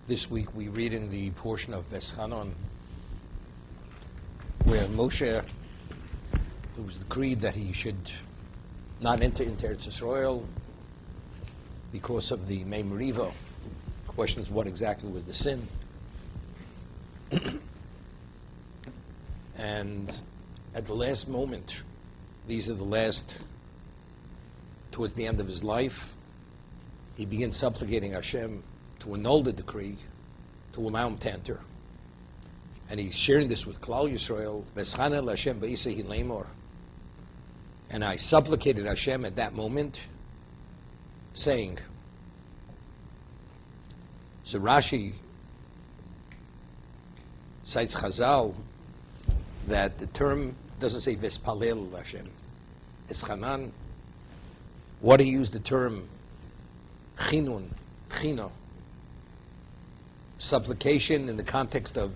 This week we read in the portion of Veschanon where Moshe, it was decreed that he should not enter into Eretz Yisrael because of the Mei Meriva. The question is, what exactly was the sin? And at the last moment, towards the end of his life, he begins supplicating Hashem to annul the decree, to allow him to enter. And he's sharing this with Klal Yisrael, V'eschana l'Hashem b'isei lemor. And I supplicated Hashem at that moment, saying, so Rashi cites Chazal that the term doesn't say Vespalel Hashem, Eschanan. What he used the term Chinun, Chino, supplication in the context of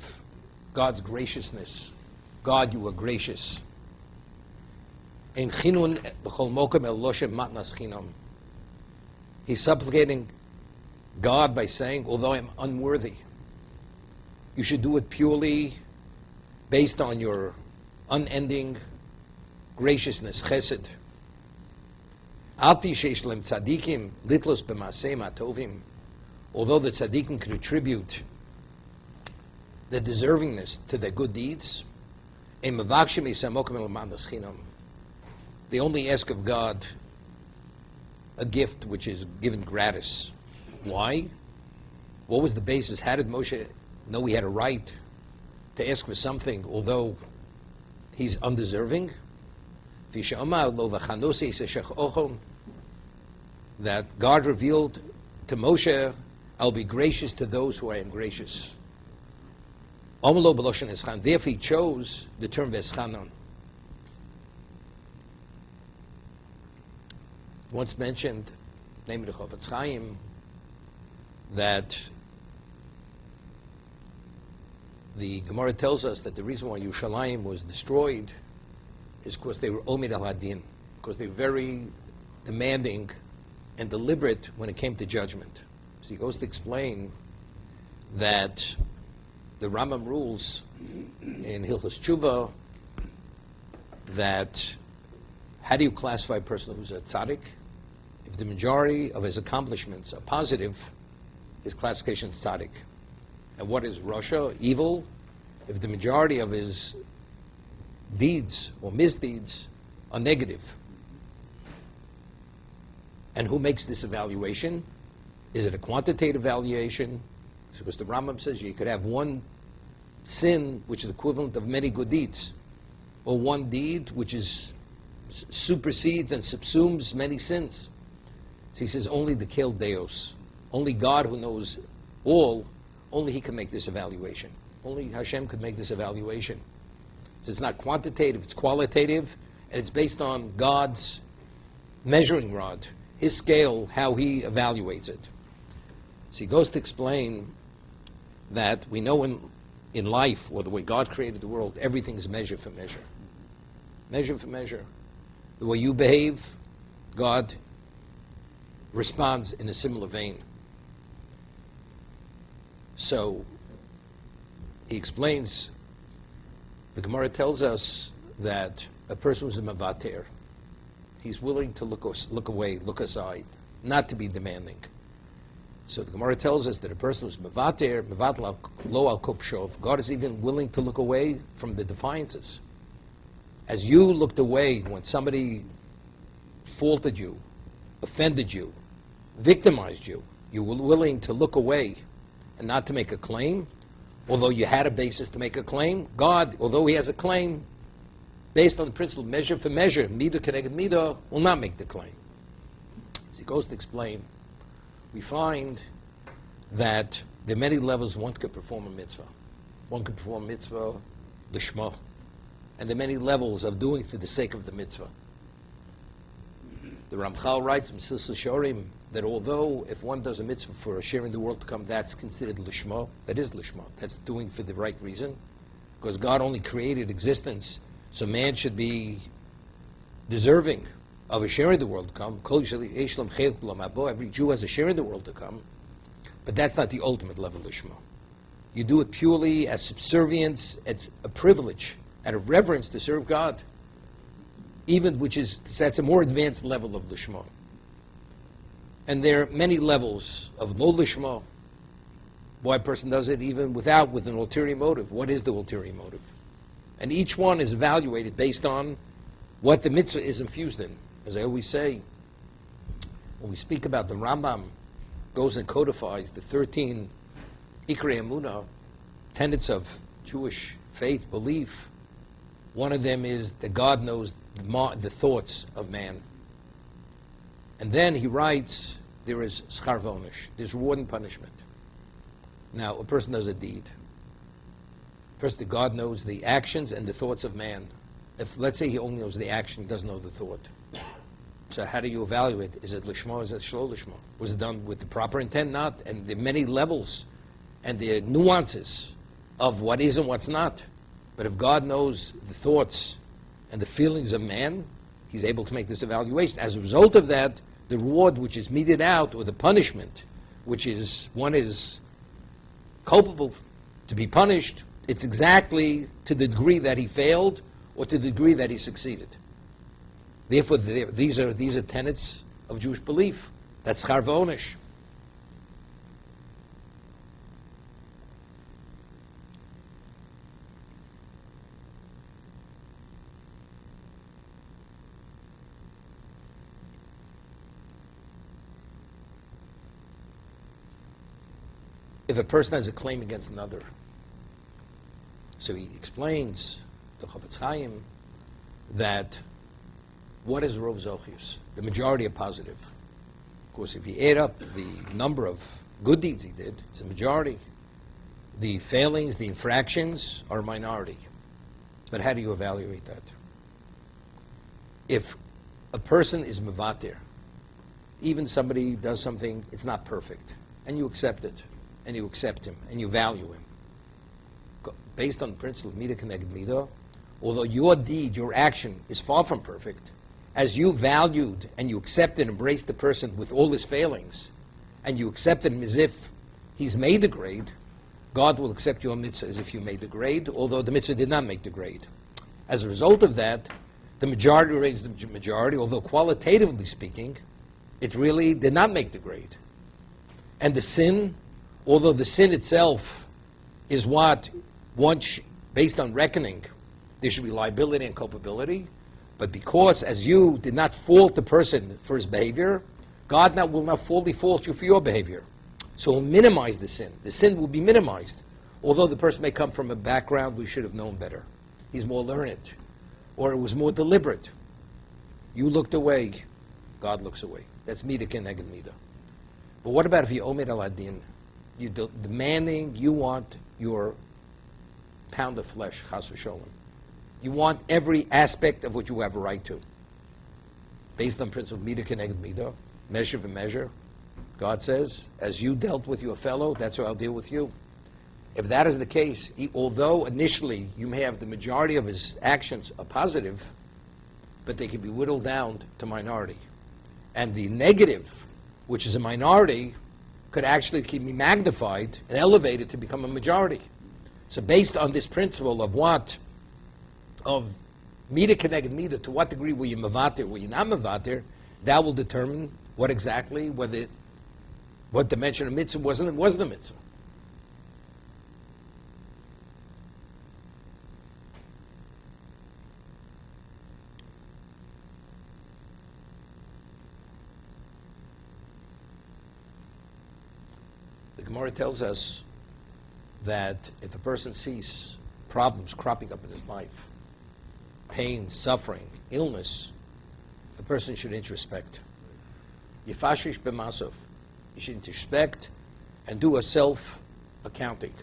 God's graciousness. God, you are gracious. In Chinun b'chol mokem el loshem matnas chinom. He's supplicating God by saying, although I'm unworthy, you should do it purely based on your unending graciousness, chesed. Alpi sheish lem tzadikim litlos b'maseim atovim. Although the tzaddikim can attribute the deservingness to their good deeds, they only ask of God a gift which is given gratis. Why? What was the basis? How did Moshe know he had a right to ask for something although he's undeserving? That God revealed to Moshe, I'll be gracious to those who I am gracious. Therefore he chose the term Veschanon. Once mentioned, name of the Chofetz Chaim, that the Gemara tells us that the reason why Yerushalayim was destroyed is because they were Omid al Hadin, because they were very demanding and deliberate when it came to judgment. So he goes to explain that the Rambam rules in Hilchos Tshuva that how do you classify a person who's a tzaddik? If the majority of his accomplishments are positive, his classification is tzaddik. And what is Rasha, evil? If the majority of his deeds or misdeeds are negative. And who makes this evaluation? Is it a quantitative evaluation? Because the Rambam says you could have one sin which is equivalent of many good deeds, or one deed which supersedes and subsumes many sins. So he says only the Kel Deos, only God who knows all, only he can make this evaluation. Only Hashem could make this evaluation. So it's not quantitative, it's qualitative, and it's based on God's measuring rod, his scale, how he evaluates it. So he goes to explain that we know in life, or the way God created the world, everything is measure for measure. Measure for measure. The way you behave, God responds in a similar vein. So he explains, the Gemara tells us that a person who's a mavater, he's willing to look away, look aside, not to be demanding. So the Gemara tells us that a person who's mevater, mevatla lo al kopshov, God is even willing to look away from the defiances. As you looked away when somebody faulted you, offended you, victimized you, you were willing to look away and not to make a claim, although you had a basis to make a claim. God, although he has a claim, based on the principle of measure for measure, midah keneged midah, will not make the claim. So he goes to explain, we find that there are many levels one could perform a mitzvah. One could perform a mitzvah lishma. And there are many levels of doing for the sake of the mitzvah. The Ramchal writes in Silsil Shorim that although if one does a mitzvah for a share in the world to come, that's considered lishma. That is lishma. That's doing for the right reason. Because God only created existence, so man should be deserving of a share in the world to come. Every Jew has a share in the world to come. But that's not the ultimate level of Lishma. You do it purely as subservience. It's a privilege out of reverence to serve God. Even that's a more advanced level of Lishma. And there are many levels of low Lishma. Why a person does it even with an ulterior motive. What is the ulterior motive? And each one is evaluated based on what the mitzvah is infused in. As I always say, when we speak about the Rambam goes and codifies the 13 Ikrei Emunah, tenets of Jewish faith, belief, one of them is that God knows the thoughts of man. And then he writes, there is schar v'onish, there's reward and punishment. Now, a person does a deed. First, God knows the actions and the thoughts of man. If, let's say, he only knows the action, he doesn't know the thought. So how do you evaluate? Is it lishma? Is it shlo lishma? Was it done with the proper intent? Not. And the many levels and the nuances of what is and what's not. But if God knows the thoughts and the feelings of man, he's able to make this evaluation. As a result of that, the reward which is meted out, or the punishment, which is one is culpable to be punished, it's exactly to the degree that he failed or to the degree that he succeeded. Therefore, these are tenets of Jewish belief. That's schar v'onish. If a person has a claim against another, so he explains, the Chofetz Chaim, that what is Rov Zochius? The majority are positive. Of course, if you add up the number of good deeds he did, it's a majority. The failings, the infractions are a minority. But how do you evaluate that? If a person is mevater, even somebody does something, it's not perfect, and you accept it, and you accept him, and you value him, based on the principle of midah keneged midah, although your deed, your action, is far from perfect, as you valued and you accepted and embraced the person with all his failings, and you accepted him as if he's made the grade, God will accept your mitzvah as if you made the grade, although the mitzvah did not make the grade. As a result of that, the majority raised the majority, although qualitatively speaking, it really did not make the grade. And the sin, although the sin itself is what, once based on reckoning, there should be liability and culpability, but because as you did not fault the person for his behavior, God will not fully fault you for your behavior. So he'll minimize the sin. The sin will be minimized, although the person may come from a background we should have known better. He's more learned, or it was more deliberate. You looked away, God looks away. That's midah keneged midah. But what about if you omer al adin? You're demanding, you want your pound of flesh, chas v'sholem. You want every aspect of what you have a right to. Based on principle of midah keneged midah, measure for measure, God says, as you dealt with your fellow, that's how I'll deal with you. If that is the case, although initially you may have the majority of his actions are positive, but they can be whittled down to minority. And the negative, which is a minority, could actually be magnified and elevated to become a majority. So based on this principle of what? Of midah keneged midah, to what degree were you mevater, were you not mevater, that will determine what exactly, what dimension of mitzvah was the mitzvah. The Gemara tells us that if a person sees problems cropping up in his life, pain, suffering, illness, the person should introspect. Yifashish b'masov. You should introspect and do a self-accounting,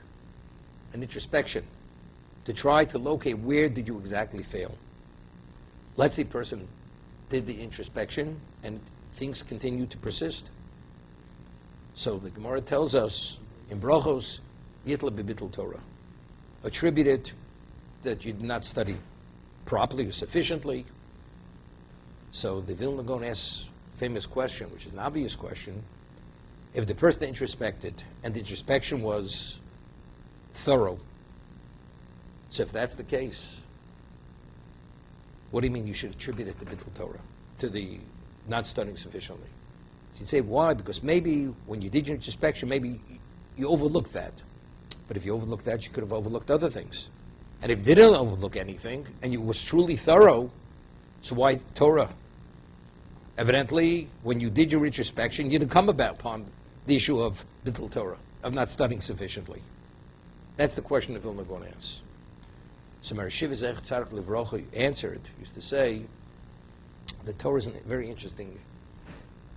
an introspection, to try to locate where did you exactly fail. Let's say a person did the introspection and things continue to persist. So the Gemara tells us in Brachos, Yitla b'bittul Torah. Attribute it that you did not study properly or sufficiently. So the Vilna Gaon asks a famous question, which is an obvious question. if the person introspected and the introspection was thorough, so if that's the case, what do you mean you should attribute it to Bittul Torah, to the not studying sufficiently? So you'd say, why? Because maybe when you did your introspection, maybe you overlooked that. But if you overlooked that, you could have overlooked other things. And if you didn't overlook anything, and you was truly thorough, so why Torah? Evidently, when you did your introspection, you didn't come upon the issue of Bittul Torah, of not studying sufficiently. That's the question that Vilna Gaon asks. So Marishiv Zech Tzarech Livrocha answered, used to say, the Torah is a very interesting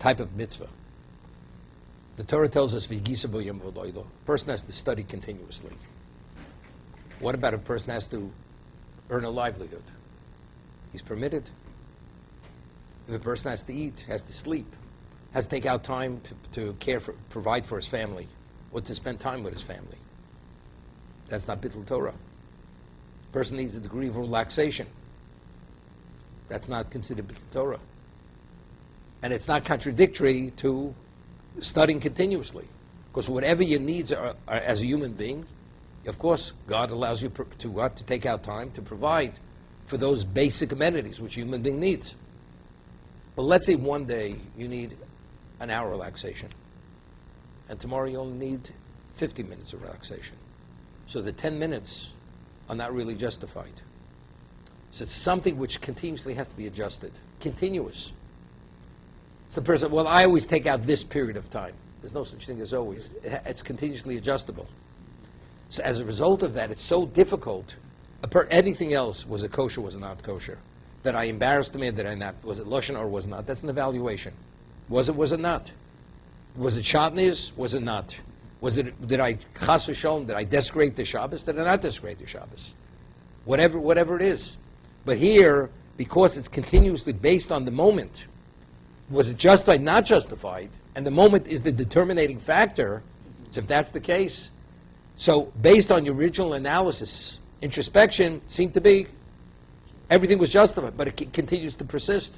type of mitzvah. The Torah tells us, a person has to study continuously. What about a person has to earn a livelihood? He's permitted. If a person has to eat, has to sleep, has to take out time to provide for his family, or to spend time with his family, that's not Bittul Torah. A person needs a degree of relaxation. That's not considered Bittul Torah. And it's not contradictory to studying continuously. Because whatever your needs are as a human being, of course, God allows you to take out time to provide for those basic amenities which a human being needs. But let's say one day you need an hour relaxation, and tomorrow you only need 50 minutes of relaxation. So the 10 minutes are not really justified. So it's something which continuously has to be adjusted. Continuous. So the person, well, I always take out this period of time. There's no such thing as always. It's continuously adjustable. So as a result of that, it's so difficult. Anything else, was it kosher, was it not kosher? That I embarrassed the man, did I not? Was it lashon or was it not? That's an evaluation. Was it not? Was it shatnez? Was it not? Did I chas v'sholom, did I desecrate the Shabbos? Did I not desecrate the Shabbos? Whatever it is. But here, because it's continuously based on the moment, was it justified, not justified, and the moment is the determining factor, so if that's the case, so based on your original analysis, introspection seemed to be everything was justified, but it continues to persist.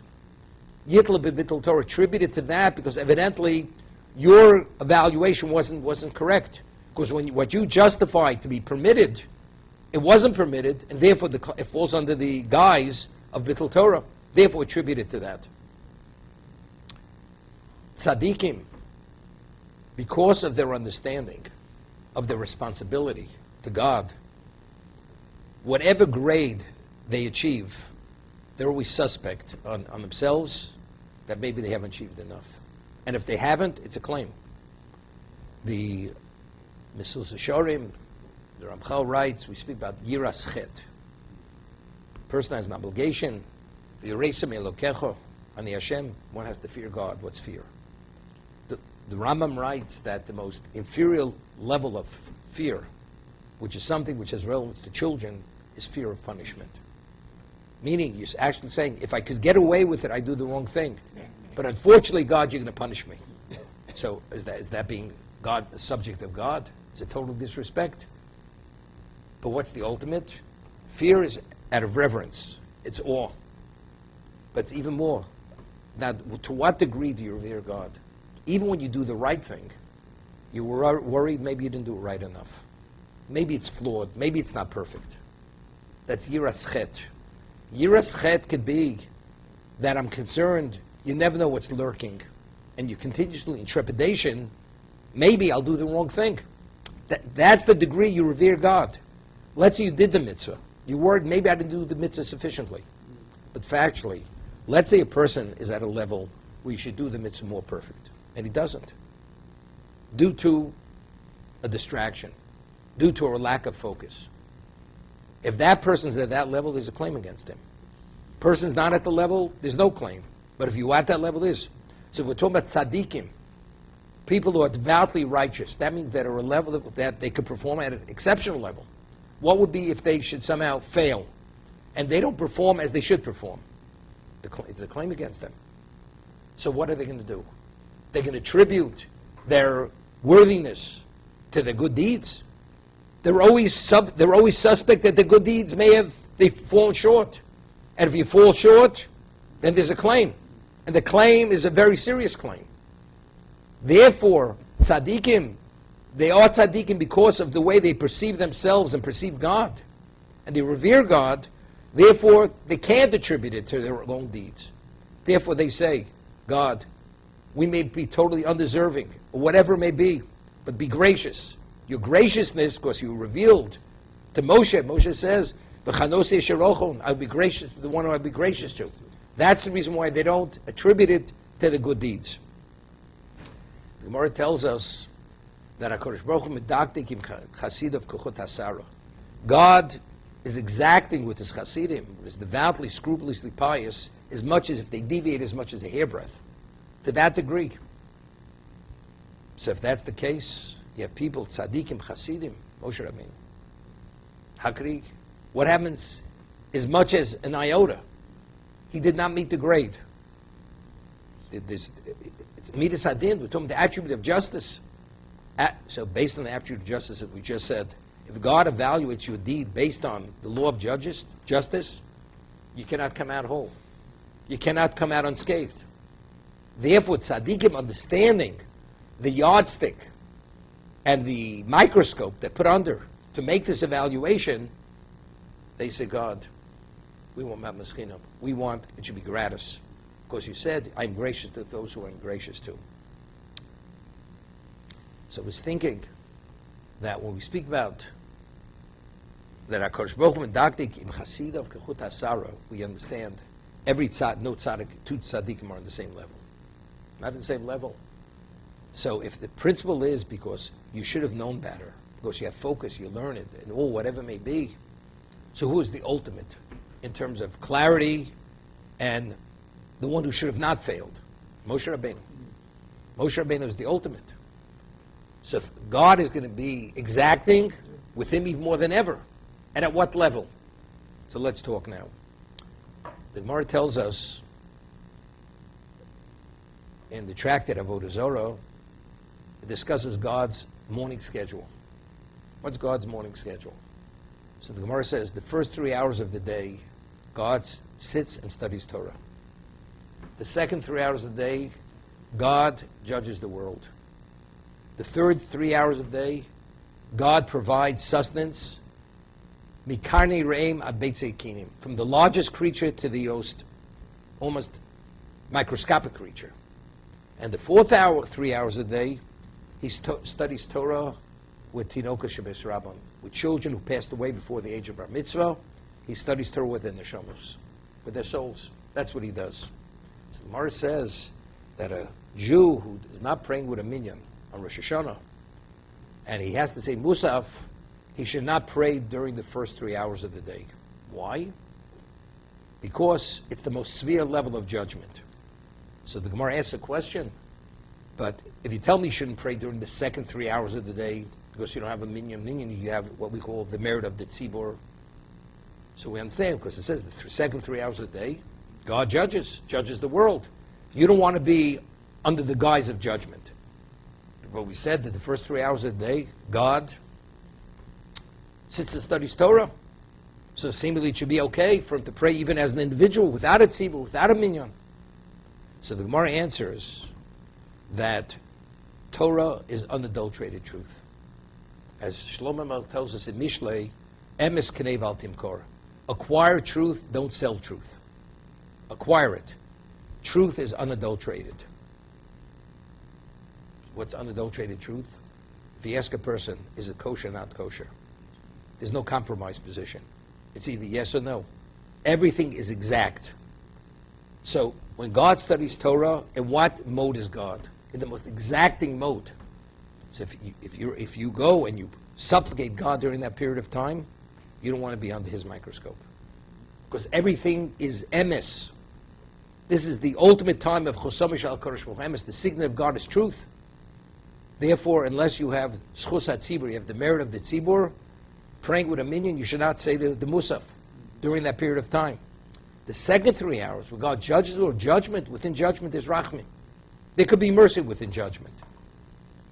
Yitla b'Bittul Torah attributed to that because evidently your evaluation wasn't correct. Because what you justified to be permitted, it wasn't permitted, and therefore it falls under the guise of Bittul Torah, therefore attributed to that. Tzaddikim, because of their understanding of their responsibility to God, whatever grade they achieve, they're always suspect on themselves that maybe they haven't achieved enough. And if they haven't, it's a claim. The Mesillas Yesharim, the Ramchal writes, we speak about Yiras Chet. A person has an obligation, V'yireisem Elokecho, on the Hashem, one has to fear God. What's fear? The Rambam writes that the most inferior level of fear, which is something which has relevance to children, is fear of punishment. Meaning, you're actually saying, if I could get away with it, I do the wrong thing. But unfortunately, God, you're going to punish me. So is that being God, the subject of God? Is it total disrespect? But what's the ultimate? Fear is out of reverence. It's awe. But it's even more. Now, to what degree do you revere God? Even when you do the right thing, you were worried maybe you didn't do it right enough. Maybe it's flawed. Maybe it's not perfect. That's Yiras Chet. Yiras Chet could be that I'm concerned, you never know what's lurking, and you continuously in trepidation, maybe I'll do the wrong thing. That's the degree you revere God. Let's say you did the mitzvah. You worried, maybe I didn't do the mitzvah sufficiently. But factually, let's say a person is at a level where you should do the mitzvah more perfect, and he doesn't, due to a distraction, due to a lack of focus. If that person's at that level, there's a claim against him. Person's not at the level, there's no claim. But if you're at that level, there is. So we're talking about tzaddikim, people who are devoutly righteous. That means that are a level that they could perform at an exceptional level. What would be if they should somehow fail and they don't perform as they should perform? It's a claim against them. So what are they going to do? They're going to attribute their worthiness to their good deeds. They're always suspect that the good deeds they've fallen short. And if you fall short, then there's a claim. And the claim is a very serious claim. Therefore, Tzaddikim, they are tzaddikim because of the way they perceive themselves and perceive God. And they revere God, therefore they can't attribute it to their own deeds. Therefore they say, God, we may be totally undeserving, or whatever it may be, but be gracious. Your graciousness, because you revealed to Moshe, Moshe says, I'll be gracious to the one who I'll be gracious to. That's the reason why they don't attribute it to the good deeds. The Gemara tells us that HaKadosh Baruch Hu medaktik im chasidav kochot hasara. God is exacting with his chasidim, is devoutly, scrupulously pious, as much as if they deviate as much as a hairbreadth. To that degree. So if that's the case, you have people, tzaddikim, chasidim, Moshe Rabbeinu. Hakri, what happens as much as an iota? He did not meet the grade. It's midas hadin, we're talking the attribute of justice. So based on the attribute of justice that we just said, if God evaluates your deed based on the law of justice, you cannot come out whole. You cannot come out unscathed. Therefore, tzaddikim understanding the yardstick and the microscope that put under to make this evaluation, they say, God, we want matmaschinam. We want it should be gratis. Because you said, I'm gracious to those who I'm gracious to. So I was thinking that when we speak about that HaKadosh Baruch Hu medaktik im chasidav kechut hasara, we understand every no tzaddik, two tzaddikim are on the same level. Not at the same level. So if the principle is because you should have known better, because you have focus, you learn it, and all whatever it may be, so who is the ultimate in terms of clarity and the one who should have not failed? Moshe Rabbeinu. Moshe Rabbeinu is the ultimate. So if God is going to be exacting with him even more than ever, and at what level? So let's talk now. The Gemara tells us in the tractate of Avodah Zarah, it discusses God's morning schedule. What's God's morning schedule? So the Gemara says the first 3 hours of the day, God sits and studies Torah. The second 3 hours of the day, God judges the world. The third 3 hours of the day, God provides sustenance, mikarnei re'im ad beitzei kinim, from the largest creature to the most almost microscopic creature. And the fourth hour, 3 hours a day, he studies Torah with Tinoka Shebes Rabban, with children who passed away before the age of Bar Mitzvah. He studies Torah with their neshamas, with their souls. That's what he does. So the Gemara says that a Jew who is not praying with a minyan on Rosh Hashanah, and he has to say Musaf, he should not pray during the first 3 hours of the day. Why? Because it's the most severe level of judgment. So the Gemara asks a question, but if you tell me you shouldn't pray during the second 3 hours of the day, because you don't have a minyan, you have what we call the merit of the tzibur. So we understand, because it says the second 3 hours of the day, God judges the world. You don't want to be under the guise of judgment. But we said that the first 3 hours of the day, God sits and studies Torah. So seemingly it should be okay for him to pray even as an individual, without a tzibur, without a minyan. So the Gemara answers that Torah is unadulterated truth. As Shlomo Melech tells us in Mishlei, emes k'nei val timkor. Acquire truth, don't sell truth. Acquire it. Truth is unadulterated. What's unadulterated truth? If you ask a person, is it kosher or not kosher? There's no compromise position. It's either yes or no. Everything is exact. So when God studies Torah, in what mode is God? In the most exacting mode. So if you go and you supplicate God during that period of time, you don't want to be under his microscope. Because everything is emes. This is the ultimate time of Chosamish al Kodesh Emes. The signet of God is truth. Therefore, unless you have Schus HaTzibur, you have the merit of the Tzibur, praying with a minyan, you should not say the Musaf during that period of time. The second 3 hours, where God judges, or judgment, within judgment is Rachmi. There could be mercy within judgment.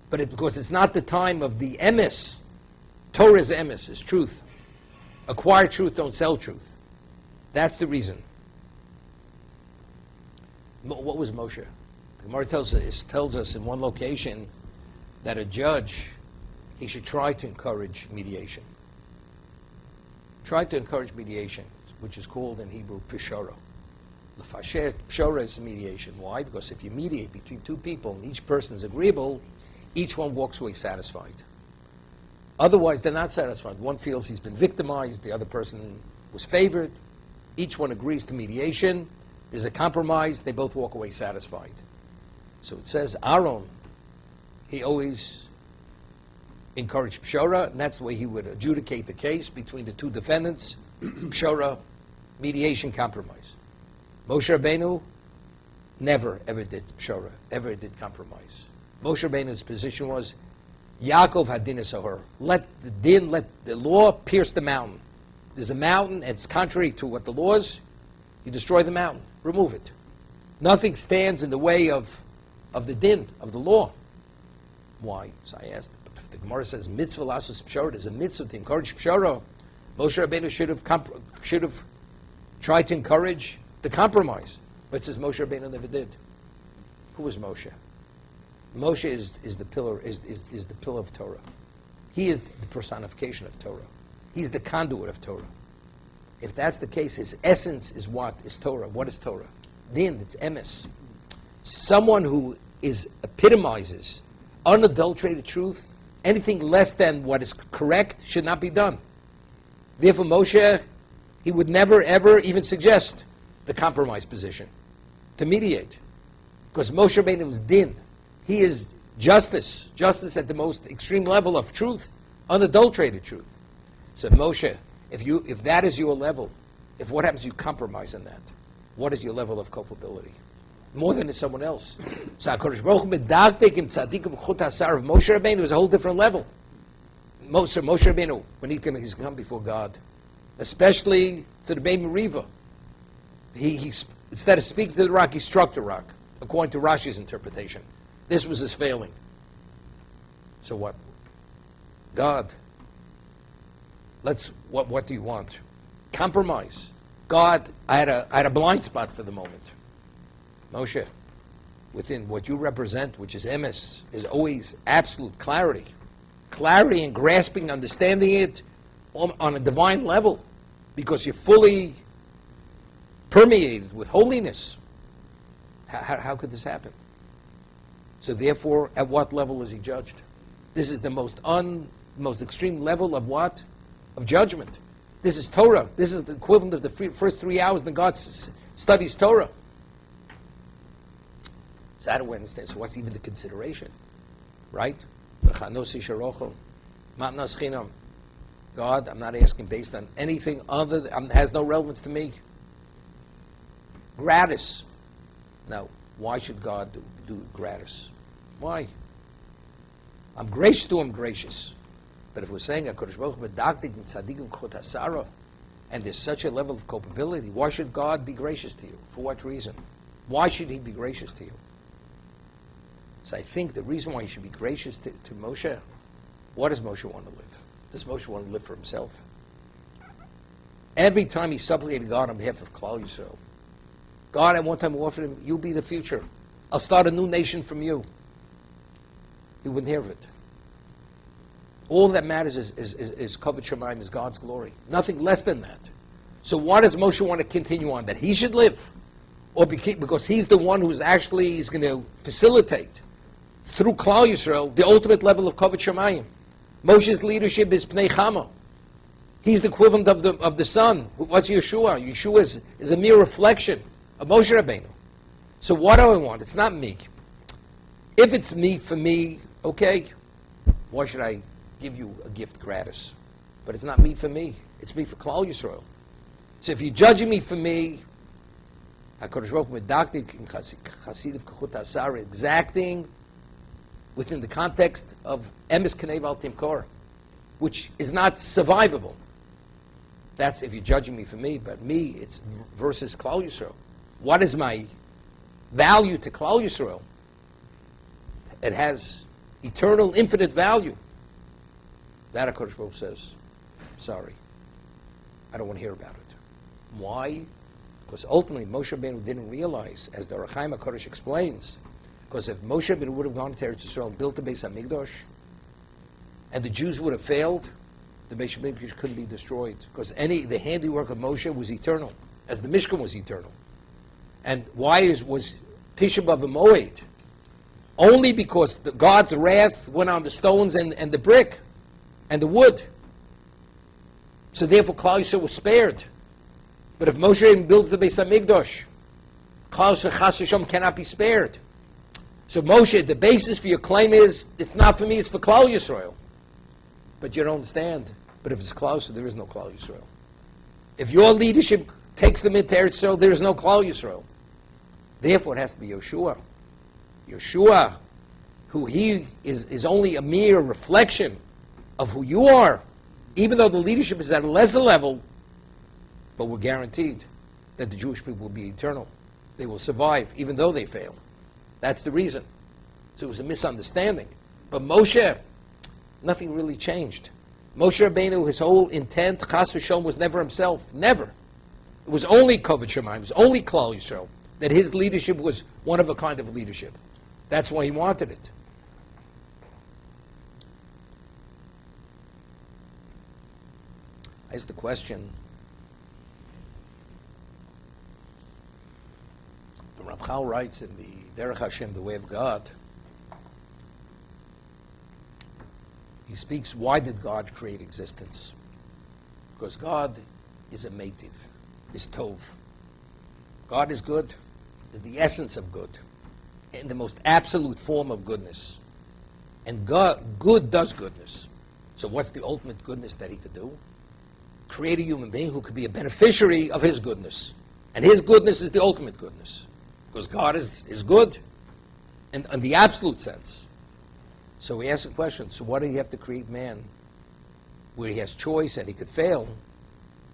But because it's not the time of the emes, Torah is emes, is truth. Acquire truth, don't sell truth. That's the reason. What was Moshe? The Gemara tells us in one location that a judge, he should try to encourage mediation. Try to encourage mediation, which is called in Hebrew pishara. Pishara is mediation. Why? Because if you mediate between two people and each person is agreeable, each one walks away satisfied. Otherwise, they're not satisfied. One feels he's been victimized, the other person was favored. Each one agrees to mediation. There's a compromise. They both walk away satisfied. So it says Aaron, he always encouraged pshara, and that's the way he would adjudicate the case between the two defendants. Pshara, mediation, compromise. Moshe Rabbeinu never ever did pshara, ever did compromise. Moshe Rabbeinu's position was, Yaakov hadin esahor. Let the law pierce the mountain. There's a mountain, and it's contrary to what the law is. You destroy the mountain, remove it. Nothing stands in the way of the din, of the law. Why? So I asked, but if the Gemara says mitzvah lasus pshara, there's a mitzvah to encourage pshara. Moshe Rabbeinu should have tried to encourage the compromise. But it says Moshe Rabbeinu never did. Who was Moshe? Moshe is the pillar of Torah. He is the personification of Torah. He's the conduit of Torah. If that's the case, his essence is what is Torah. What is Torah? Din, it's emes. Someone who epitomizes unadulterated truth, anything less than what is correct should not be done. Therefore, Moshe, he would never, ever even suggest the compromise position to mediate. Because Moshe Rabbeinu was din. He is justice. Justice at the most extreme level of truth, unadulterated truth. So Moshe, if that is your level, if what happens you compromise on that, what is your level of culpability? More than someone else. So HaKadosh Baruch Hu medaktek im tzadikim chut hasar of Moshe Rabbeinu is a whole different level. Moshe Rabbeinu, when he's going to come before God, especially to the Beit Meriva, he instead of speaking to the rock, he struck the rock, according to Rashi's interpretation. This was his failing. So what? God, what do you want? Compromise. God, I had a blind spot for the moment. Moshe, within what you represent, which is emes, is always absolute clarity. Clarity and grasping, understanding it on a divine level, because you're fully permeated with holiness. How could this happen? So therefore, at what level is he judged? This is the most extreme level of what? Of judgment. This is Torah. This is the equivalent of the first 3 hours when God studies Torah. So how do we understand? So what's even the consideration? Right? God, I'm not asking based on anything other than, has no relevance to me. Gratis. Now, why should God do gratis? Why? I'm gracious to him, gracious. But if we're saying HaKadosh Baruch Hu medaktek im tzadikim chut hasara, and there's such a level of culpability, why should God be gracious to you? For what reason? Why should he be gracious to you? So I think the reason why he should be gracious to Moshe, what does Moshe want to live? Does Moshe want to live for himself? Every time he supplicated God on behalf of Klal Yisrael, God at one time offered him, you'll be the future. I'll start a new nation from you. He wouldn't hear of it. All that matters is Kavod Shamayim, is God's glory. Nothing less than that. So why does Moshe want to continue on? That he should live? Or because he's the one who's actually is going to facilitate through Klal Yisrael the ultimate level of Kavod Shamayim. Moshe's leadership is Pnei Chama. He's the equivalent of the sun. What's Yeshua? Yeshua is a mere reflection of Moshe Rabbeinu. So what do I want? It's not me. If it's me for me, okay, why should I give you a gift gratis? But it's not me for me. It's me for Klal Yisrael. So if you're judging me for me, HaKadosh Baruch Hu medaktek im chasidim chut hasara, exacting within the context of emes kenei val timkor, which is not survivable. That's if you're judging me for me, but me, it's versus Klal Yisrael. What is my value to Klal Yisrael? It has eternal, infinite value. That HaKadosh Baruch Hu says, sorry, I don't want to hear about it. Why? Because ultimately Moshe Rabbeinu didn't realize, as the Rechaim HaKadosh explains, Because if Moshe would have gone to Eretz Yisrael and built the Beis HaMikdash, and the Jews would have failed, the Beis HaMikdash couldn't be destroyed. Because the handiwork of Moshe was eternal, as the Mishkan was eternal. And why was Tisha B'Av a Moed? Only because God's wrath went on the stones and the brick and the wood. So therefore Klal Yisrael was spared. But if Moshe builds the Beis HaMikdash, Klal Yisrael Chas V'Shalom cannot be spared. So Moshe, the basis for your claim is, it's not for me, it's for Klal Yisrael. But you don't understand. But if it's Klal Yisrael, there is no Klal Yisrael. If your leadership takes them into Eretz Yisrael, there is no Klal Yisrael. Therefore it has to be Yeshua. Yeshua, who he is only a mere reflection of who you are, even though the leadership is at a lesser level, but we're guaranteed that the Jewish people will be eternal. They will survive, even though they fail. That's the reason. So it was a misunderstanding. But Moshe, nothing really changed. Moshe Rabbeinu, his whole intent, Chas V'Shalom, was never himself. Never. It was only Kovod Shemayim, it was only Klal Yisrael, that his leadership was one of a kind of leadership. That's why he wanted it. I asked the question, the Ramchal writes in the Derech Hashem, the Way of God, he speaks, why did God create existence? Because God is a meitiv, is tov. God is good, is the essence of good, in the most absolute form of goodness. And God, good does goodness. So what's the ultimate goodness that he could do? Create a human being who could be a beneficiary of his goodness. And his goodness is the ultimate goodness. Because God is good in the absolute sense. So we ask the question, so why do you have to create man where he has choice and he could fail?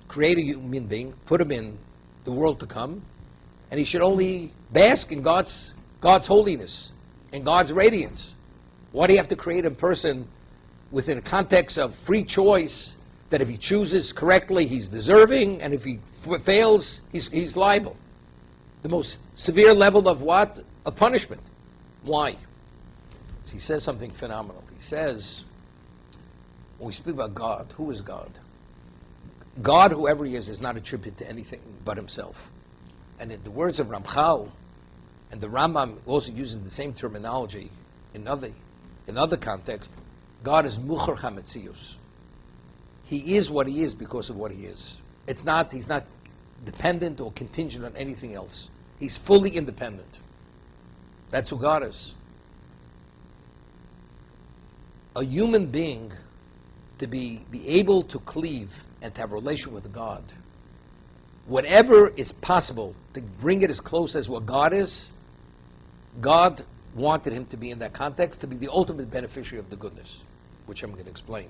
Create a human being, put him in the world to come, and he should only bask in God's holiness, in God's radiance. Why do you have to create a person within a context of free choice, that if he chooses correctly, he's deserving, and if he fails, he's liable? The most severe level of what? A punishment. Why? He says something phenomenal. He says, when we speak about God, who is God? God, whoever he is not attributed to anything but himself. And in the words of Ramchal, and the Rambam also uses the same terminology in other contexts, God is Mucher HaMetzius. He is what he is because of what he is. He's not dependent or contingent on anything else. He's fully independent. That's who God is. A human being, to be able to cleave and to have a relation with God, whatever is possible to bring it as close as what God is, God wanted him to be in that context, to be the ultimate beneficiary of the goodness, which I'm going to explain.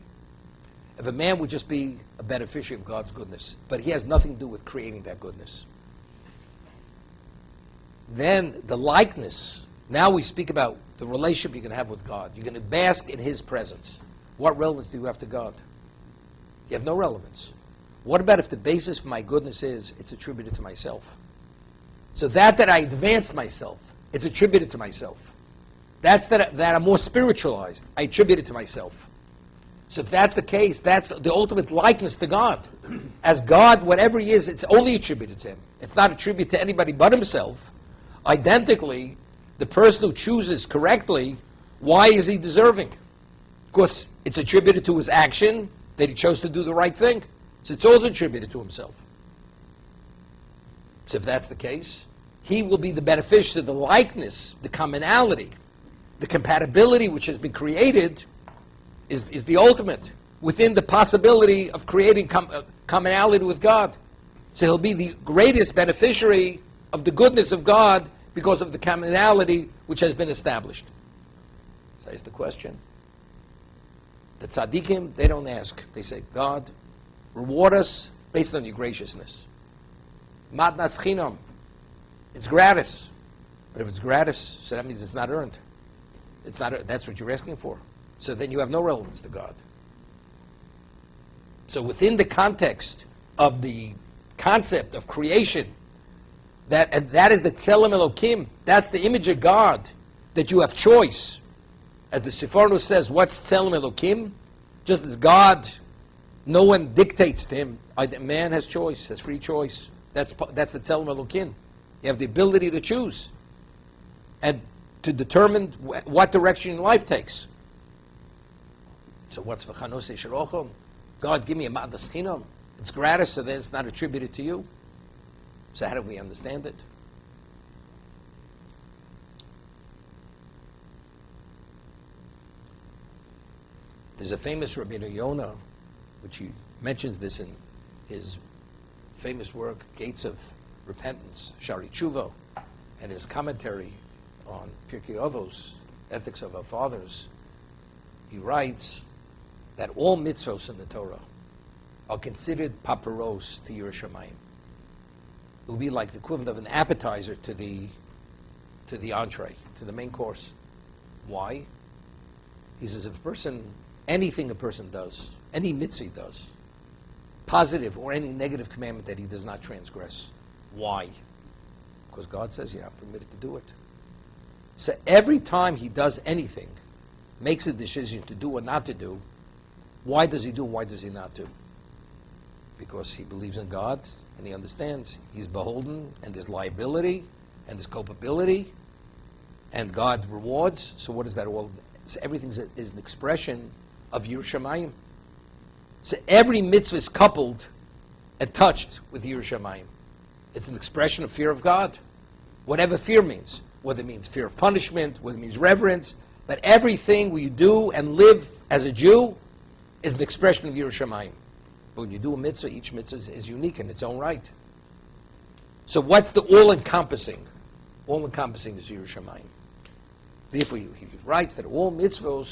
If a man would just be a beneficiary of God's goodness, but he has nothing to do with creating that goodness, then the likeness, now we speak about the relationship you can have with God. You're going to bask in his presence. What relevance do you have to God? You have no relevance. What about if the basis for my goodness is it's attributed to myself? So that I advanced myself, it's attributed to myself. That I'm more spiritualized, I attribute it to myself. So if that's the case, that's the ultimate likeness to God. As God, whatever he is, it's only attributed to him. It's not attributed to anybody but himself. Identically, the person who chooses correctly, why is he deserving? Because it's attributed to his action that he chose to do the right thing. So it's also attributed to himself. So if that's the case, he will be the beneficiary of the likeness, the commonality, the compatibility which has been created is the ultimate within the possibility of creating commonality with God. So he'll be the greatest beneficiary of the goodness of God because of the commonality which has been established. So that's the question. The tzaddikim, they don't ask. They say, God, reward us based on your graciousness. Matnas chinam. It's gratis. But if it's gratis, so that means it's not earned. That's what you're asking for. So then you have no relevance to God. So within the context of the concept of creation, that is the Tzelem Elokim, that's the image of God. that you have choice. As the Seforno says, what's Tzelem Elokim? Just as God, no one dictates to him. Man has choice, has free choice. That's the Tzelem Elokim. You have the ability to choose and to determine what direction your life takes. So what's V'chanose Sherochom? God, give me a Ma'adas Chinam. It's gratis, so then it's not attributed to you. So how do we understand it? There's a famous Rabbeinu Yonah, which he mentions this in his famous work, Gates of Repentance, Shari Tshuva, and his commentary on Pirkei Avos, Ethics of Our Fathers. He writes that all mitzvos in the Torah are considered paparos to Yiras Shamayim. It would be like the equivalent of an appetizer to the entree, to the main course. Why? He says if a person, anything a person does, any mitzvah he does, positive or any negative commandment that he does not transgress. Why? Because God says you're not permitted to do it. So every time he does anything, makes a decision to do or not to do, why does he do and why does he not do? Because he believes in God and he understands he's beholden and there's liability and there's culpability and God rewards. So what is that all? So everything is an expression of Yiras Shamayim. So every mitzvah is coupled and touched with Yiras Shamayim. It's an expression of fear of God. Whatever fear means, whether it means fear of punishment, whether it means reverence, but everything we do and live as a Jew is an expression of Yiras Shamayim. But when you do a mitzvah, each mitzvah is unique in its own right. So what's the all-encompassing? All-encompassing is Yiras Shamayim. Therefore, he writes that all mitzvahs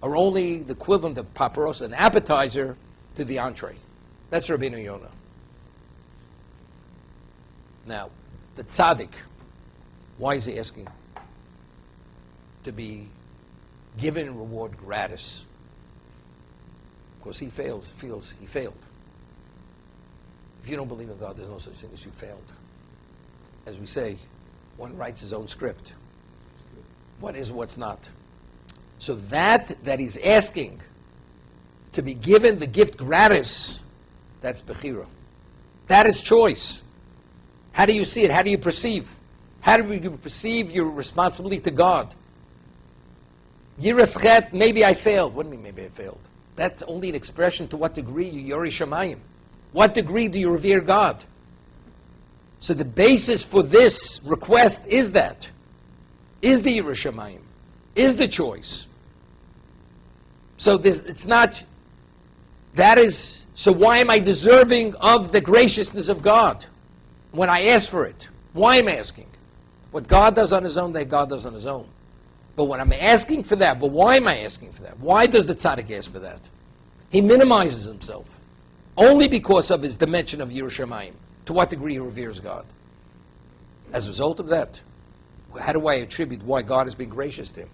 are only the equivalent of paparos, an appetizer, to the entree. That's Rabbeinu Yonah. Now, the tzaddik, why is he asking to be given reward gratis? Because he feels he failed. If you don't believe in God, there's no such thing as you failed. As we say, one writes his own script. What is, what's not. So that he's asking to be given the gift gratis, that's bechira. That is choice. How do you see it? How do you perceive? How do you perceive your responsibility to God? Yiras chet, maybe I failed. What do you mean maybe I failed? That's only an expression to what degree you Yori Shamayim. What degree do you revere God? So the basis for this request is that. Is the Yiras Shamayim. Is the choice. So it's not, that is, so why am I deserving of the graciousness of God when I ask for it? Why am I asking? What God does on his own, that God does on his own. But when I'm asking for that, but why am I asking for that? Why does the tzaddik ask for that? He minimizes himself only because of his dimension of Yiras Shamayim. To what degree he reveres God. As a result of that, how do I attribute why God has been gracious to him?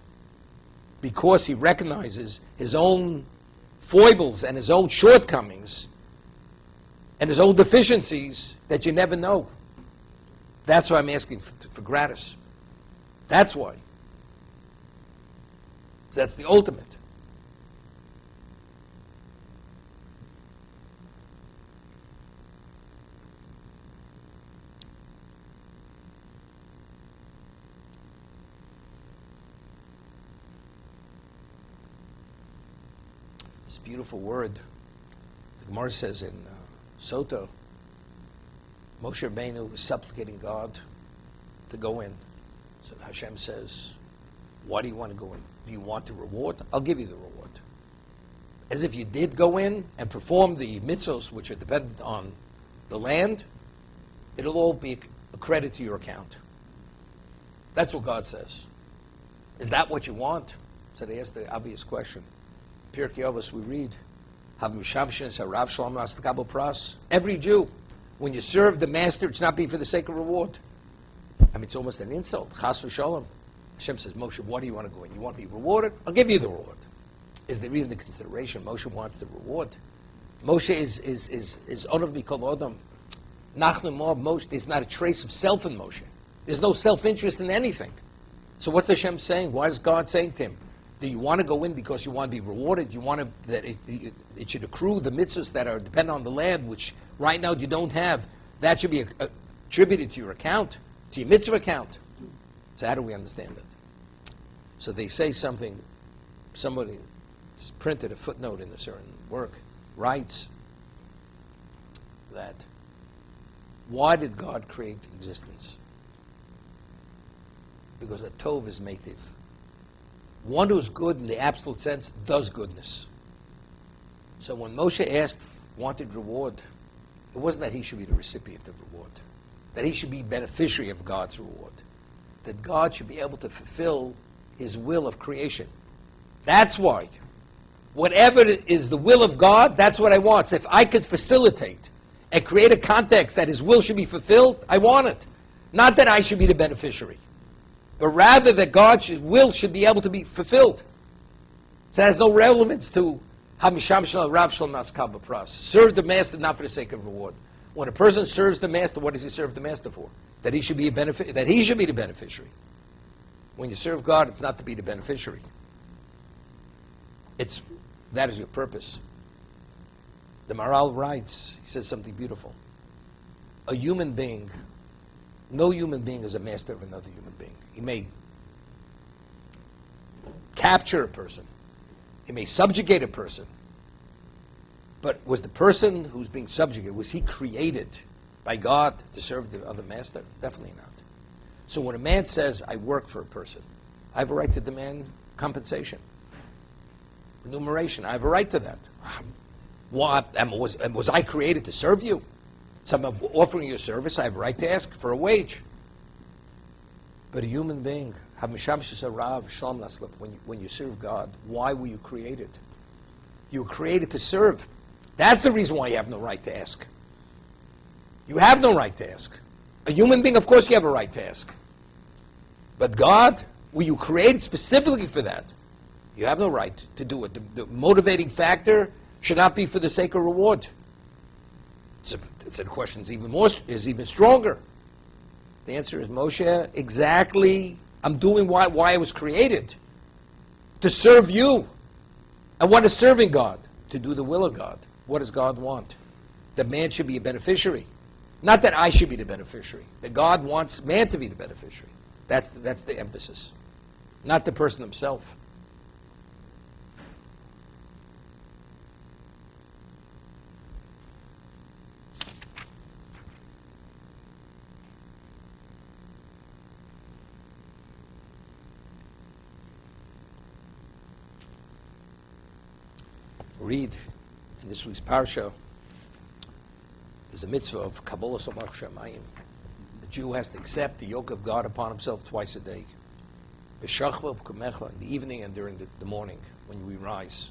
Because he recognizes his own foibles and his own shortcomings and his own deficiencies that you never know. That's why I'm asking for gratis. That's why. That's the ultimate. This beautiful word. The Gemara says in Sota, Moshe Rabbeinu was supplicating God to go in. So Hashem says, why do you want to go in? Do you want the reward? I'll give you the reward. As if you did go in and perform the mitzvos which are dependent on the land, it'll all be a credit to your account. That's what God says. Is that what you want? So they ask the obvious question. Pirkei Avos we read, every Jew, when you serve the master, it's not be for the sake of reward. I mean, it's almost an insult. Chas v'sholom. Hashem says, Moshe, why do you want to go in? You want to be rewarded? I'll give you the reward. Is there even the consideration? Moshe wants the reward. Moshe is onav mikol adam. Nachnu Moshe. There's not a trace of self in Moshe. There's no self-interest in anything. So what's Hashem saying? What is God saying to him? Do you want to go in because you want to be rewarded? You want that it should accrue the mitzvahs that are dependent on the land, which right now you don't have. That should be attributed to your account, to your mitzvah account. So how do we understand that? So they say something, somebody printed a footnote in a certain work, writes that why did God create existence? Because a tov is meitiv. One who's good in the absolute sense does goodness. So when Moshe wanted reward, it wasn't that he should be the recipient of reward, that he should be beneficiary of God's reward, that God should be able to fulfill his will of creation. That's why. Whatever is the will of God, that's what I want. So if I could facilitate and create a context that his will should be fulfilled, I want it. Not that I should be the beneficiary, but rather that God's will should be able to be fulfilled. So it has no relevance to Hamisham Shal Rav Shal Maskal B'Pras. Serve the master not for the sake of reward. When a person serves the master, what does he serve the master for? That he should be that he should be the beneficiary. When you serve God, it's not to be the beneficiary. That is your purpose. The Maharal writes, he says something beautiful. A human being, no human being is a master of another human being. He may capture a person. He may subjugate a person. But was the person who's being subjugated, was he created by God to serve the other master? Definitely not. So when a man says, I work for a person, I have a right to demand compensation, remuneration. I have a right to that. Was I created to serve you? So I'm offering you a service, I have a right to ask for a wage. But a human being, when you serve God, why were you created? You were created to serve. That's the reason why you have no right to ask. You have no right to ask. A human being, of course, you have a right to ask. But God, were you created specifically for that? You have no right to do it. The motivating factor should not be for the sake of reward. So the question is even stronger. The answer is, Moshe, exactly, I'm doing why I was created. To serve you. And what is serving God? To do the will of God. What does God want? That man should be a beneficiary. Not that I should be the beneficiary. That God wants man to be the beneficiary. That's the emphasis. Not the person himself. Read in this week's parsha, there's a mitzvah of Kabbalah Somach Shemayim. The Jew has to accept the yoke of God upon himself twice a day. B'shachva v'kamecha, in the evening and during the morning, when we rise.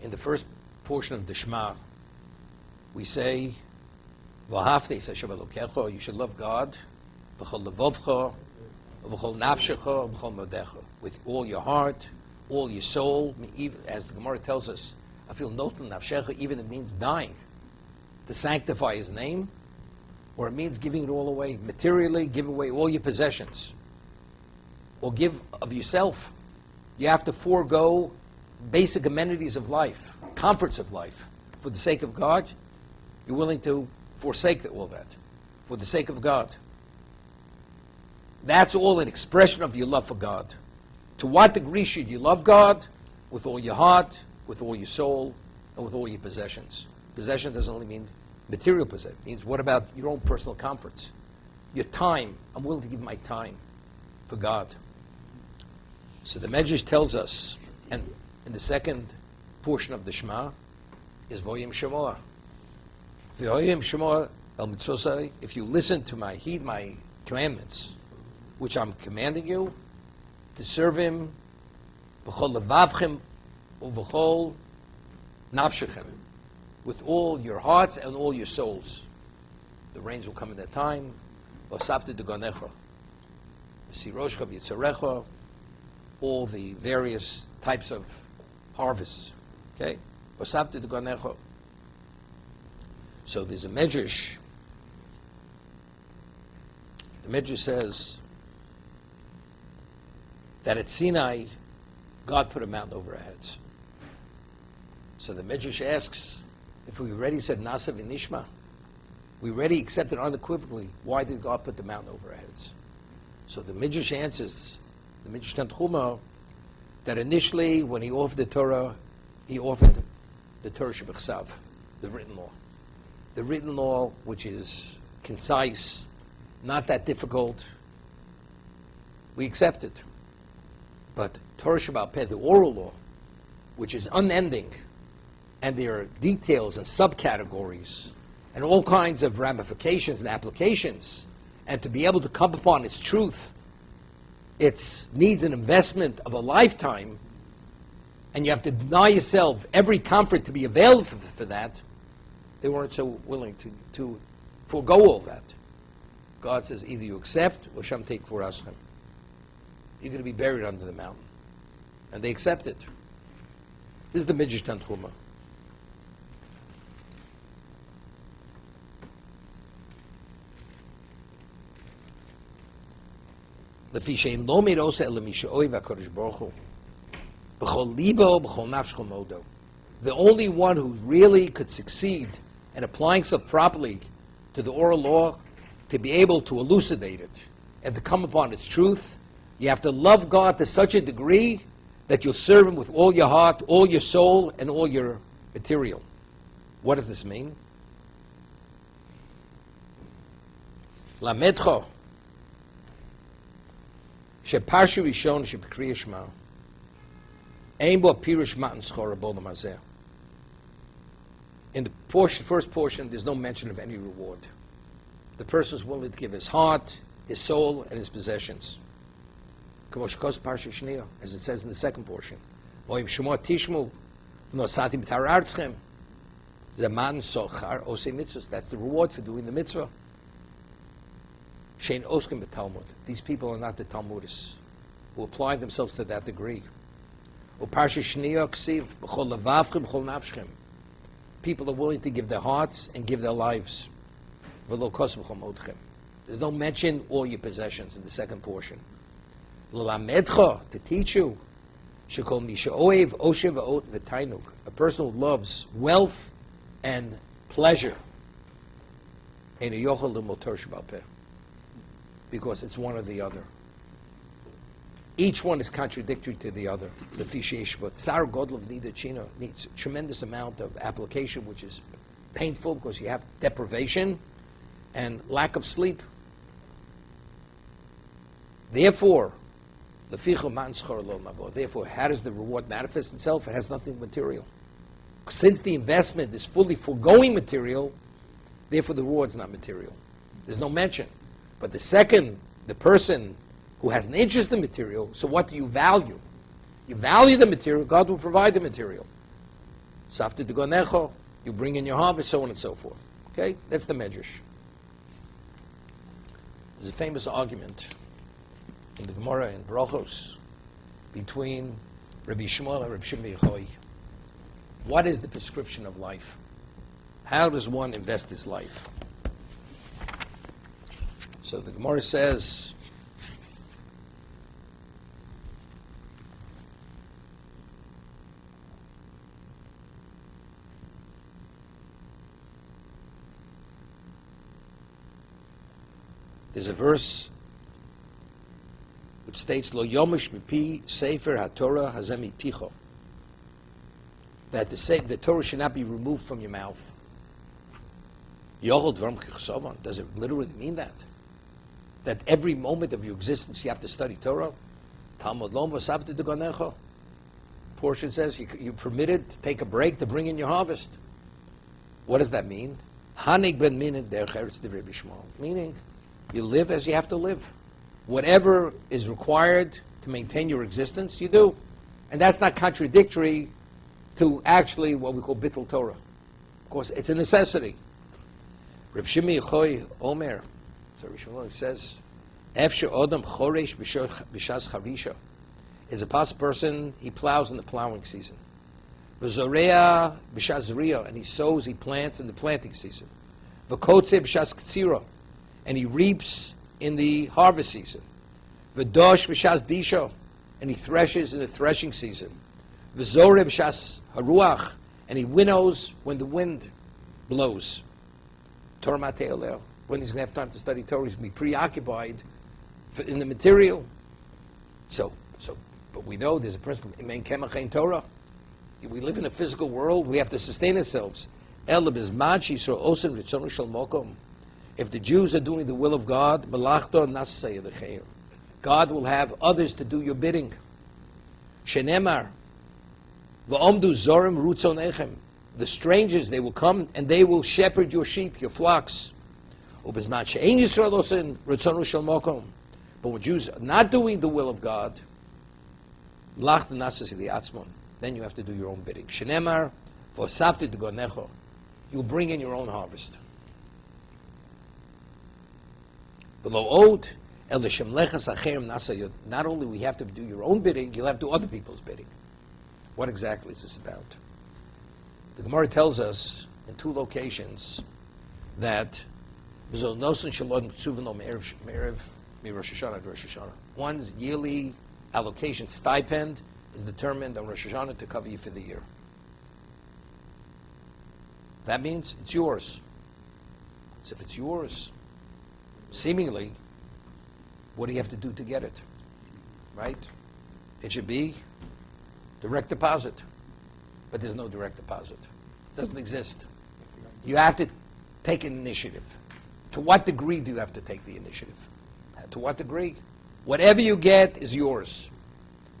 In the first portion of the Shema, we say, V'ahavte es Hashem Elokecha, you should love God, v'chol levovcha, v'chol nafshecha, v'chol modecha, with all your heart, all your soul. Even, as the Gemara tells us, I feel noten nafshecha, even it means dying, to sanctify His name, or it means giving it all away materially, give away all your possessions, or give of yourself. You have to forego basic amenities of life, comforts of life, for the sake of God. You're willing to forsake all that for the sake of God. That's all an expression of your love for God. To what degree should you love God? With all your heart, with all your soul, and with all your possessions. Possession doesn't only mean material possession. It means, what about your own personal comforts? Your time. I'm willing to give my time for God. So the Medrash tells us, and in the second portion of the Shema, is Voyim Shemoah. Voyim Shemoah El Mitzvosai. If you listen to heed my commandments, which I'm commanding you, to serve Him, B'chol levavchem u'v'chol nafshechem, with all your hearts and all your souls. The rains will come in that time. V'asafte degonecha, v'siroshcha v'yitzarecha, all the various types of harvests. Okay? V'asafte degonecha. So there's a medrash The Midrash says that at Sinai, God put a mountain over our heads. So the Midrash asks, if we already said Nasa v'nishma, we already accepted unequivocally, why did God put the mountain over our heads? So the Midrash answers, the Midrash Tanchuma, that initially when he offered the Torah, he offered the Torah Shebechsav, the written law. The written law, which is concise, not that difficult, we accept it. But Torah Sheba'al Peh, the oral law, which is unending, and there are details and subcategories, and all kinds of ramifications and applications, and to be able to come upon its truth, it needs an investment of a lifetime, and you have to deny yourself every comfort to be available for that. They weren't so willing to forego all that. God says, either you accept, or Shem take for aschem. You're going to be buried under the mountain. And they accept it. This is the Midrash Tanchuma. The only one who really could succeed in applying himself properly to the oral law, to be able to elucidate it and to come upon its truth, you have to love God to such a degree that you'll serve Him with all your heart, all your soul, and all your material. What does this mean? Lamedcho sheparshu rishon shebekriya shema ein bo pirush matan schora b'olam hazeh. In the first portion, there's no mention of any reward. The person is willing to give his heart, his soul, and his possessions. As it says in the second portion. That's the reward for doing the mitzvah. These people are not the Talmudists who apply themselves to that degree. People are willing to give their hearts and give their lives. There's no mention all your possessions in the second portion. To teach you, a person who loves wealth and pleasure, because it's one or the other. Each one is contradictory to the other. Tsar Godlov needs a tremendous amount of application, which is painful because you have deprivation and lack of sleep. Therefore, how does the reward manifest itself? It has nothing material. Since the investment is fully foregoing material, therefore the reward's not material. There's no mention. But the person who has an interest in material, so what do you value? You value the material, God will provide the material. Safta de gonecho, you bring in your harvest, so on and so forth. Okay? That's the medrash. There's a famous argument in the Gemara in Brachos between Rabbi Shmuel and Rabbi Shimon Yochai. What is the prescription of life? How does one invest his life? So the Gemara says, there's a verse which states, Lo yomish mipi sefer haTorah hazem mipicho, that the Torah should not be removed from your mouth. Does it literally mean that? That every moment of your existence you have to study Torah? Talmud Lom v'savta de gonecho. Portion says you're permitted to take a break to bring in your harvest. What does that mean? Hanig ben minin derech eretz divrei bishmal. Meaning, you live as you have to live. Whatever is required to maintain your existence, you do. And that's not contradictory to actually what we call bittul Torah. Of course, it's a necessity. Reb Shimon Yochai Omer, so Reb Shimon says, Efshe Odom Choresh B'shas Charisha, is a possible person, he plows in the plowing season. V'zorea B'shas Zriya, and he sows, he plants in the planting season. V'kotze B'shas Ktsira, and he reaps in the harvest season. V'dosh b'shas disho, and he threshes in the threshing season. V'zoreh b'shas haruach, and he winnows when the wind blows. Torah matei oleo, when he's going to have time to study Torah, he's going to be preoccupied in the material. But we know there's a principle, Imein kemach ein Torah. We live in a physical world, we have to sustain ourselves. If the Jews are doing the will of God, God will have others to do your bidding. Shenemar, the strangers, they will come and they will shepherd your sheep, your flocks. But when Jews are not doing the will of God, then you have to do your own bidding. Shenemar, you'll bring in your own harvest. Not only we have to do your own bidding, you'll have to do other people's bidding. What exactly is this about? The Gemara tells us in two locations that one's yearly allocation stipend is determined on Rosh Hashanah to cover you for the year. That means it's yours. So if it's yours, seemingly, what do you have to do to get it? Right? It should be direct deposit. But there's no direct deposit. It doesn't exist. You have to take an initiative. To what degree do you have to take the initiative? To what degree? Whatever you get is yours.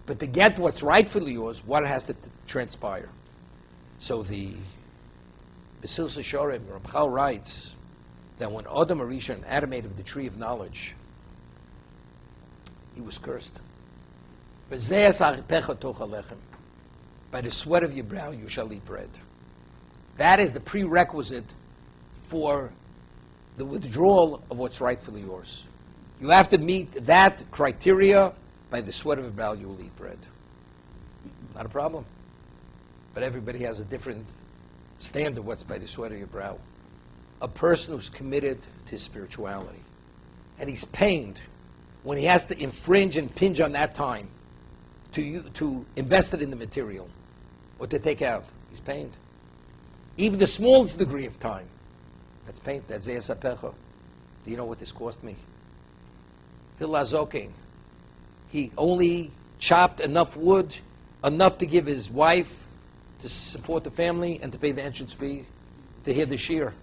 But to get what's rightfully yours, what has to transpire? So the Mesillas Yesharim, Ramchal writes that when Adam Arishon, Adam ate of the tree of knowledge, he was cursed. By the sweat of your brow you shall eat bread. That is the prerequisite for the withdrawal of what's rightfully yours. You have to meet that criteria. By the sweat of your brow you will eat bread. Not a problem. But everybody has a different standard what's by the sweat of your brow. A person who's committed to his spirituality, and he's pained when he has to infringe and pinch on that time to invest it in the material or to take out. He's pained. Even the smallest degree of time. That's pain. That's Ze'es HaPecha. Do you know what this cost me? Hilazokin. He only chopped enough wood, enough to give his wife to support the family and to pay the entrance fee, to hear the shir,